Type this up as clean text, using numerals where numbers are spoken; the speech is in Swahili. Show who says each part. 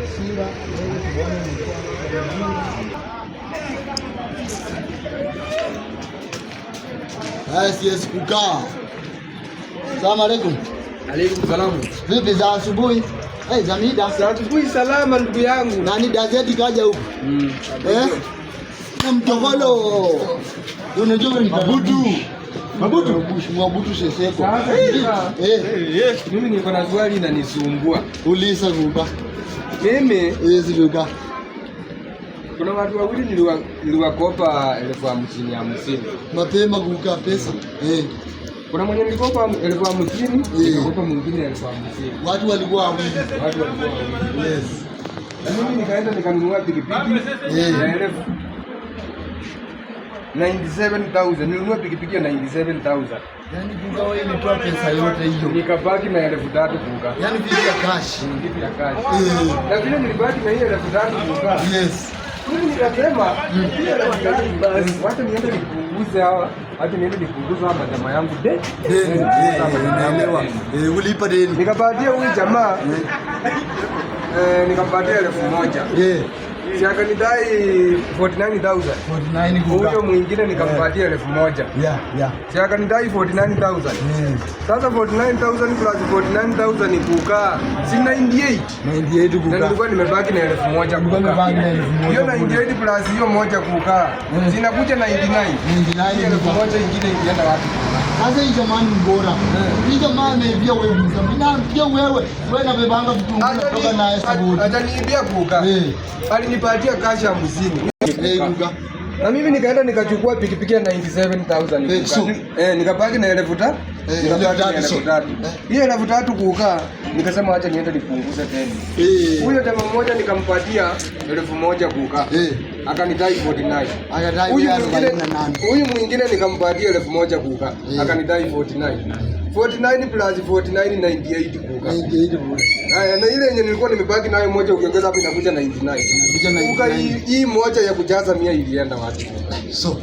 Speaker 1: hasira. Haya, siwezi kukaa. Salamu alaikum.
Speaker 2: Alaikum salamu.
Speaker 1: Vipi za asubuhi? Za mida.
Speaker 2: Za asubuhi salama ndugu yangu.
Speaker 1: Nani gazeti kaja huko? Na mtogolo. Unajua ni Mabutu Seseko.
Speaker 2: Mimi niko na swali na nisumbua.
Speaker 1: Uliza kuka.
Speaker 2: Mimi
Speaker 1: ziluka.
Speaker 2: Kuna watu wawili niliwakopa 50,000.
Speaker 1: Mapema kuka pesa.
Speaker 2: Kuna mwenye nilikopa 50,000, nilikopa mwingine 50,000.
Speaker 1: Watu walikuwa wawili.
Speaker 2: Yes. Mimi nikaenda nikanunua pikipiki ya 97,000. Nilinunua pikipiki ya 97,000.
Speaker 1: Yaani kuka wewe imetoa pesa yote hiyo.
Speaker 2: Nikabaki na 3,000 kuka.
Speaker 1: Yaani vipi ya cash?
Speaker 2: Vipi ya cash? Na vile nilibaki na hiyo 3,000 kuka.
Speaker 1: Yes.
Speaker 2: Mimi nikasema basi wacha niende nipunguze hawa. Hata niende nipunguze hawa jamaa yangu deni.
Speaker 1: Naelewa. Ulipa deni.
Speaker 2: Nikapatia huyu jamaa nikampatia 1,000. Si akanidai 49,000.
Speaker 1: 49 kuka.
Speaker 2: Huyo mwingine nikampatia 1,000. Si akanidai 49,000. Sasa 49,000 plus 49,000 kuka. Si 98
Speaker 1: kuka.
Speaker 2: Na nilikuwa nimebaki na 1,000 kuka. Hiyo 98 plus hiyo moja kuka. Zinakuja 99. 1,000 ingine ikienda wapi?
Speaker 1: Sasa hiyo jamani bora. Hiyo maana pia wewe mzamini pia wewe na bebanga vitu kutoka na hesabu.
Speaker 2: Ataniibia kuka. Alinipatia cash ya 50,000.
Speaker 1: Kuka.
Speaker 2: Na mimi nikaenda nikachukua pikipiki ya 97,000 kuka. Nikabaki na 3,000. Hiyo 3,000 kuka. Nikasema acha niende nipunguze tena. Huyo jamaa mmoja nikampatia 1,000 kuka. Akanidai 49. Huyu mwingine nikampatia 1,000 kuka. Akanidai 49. 49 plus 49 98 kuka.
Speaker 1: 98 kuka.
Speaker 2: Na ile yenye nilikuwa nimebaki nayo moja ukiongeza hapo inakuja 99. Kuka hii moja ya kujaza 100 ilienda wapi?
Speaker 1: So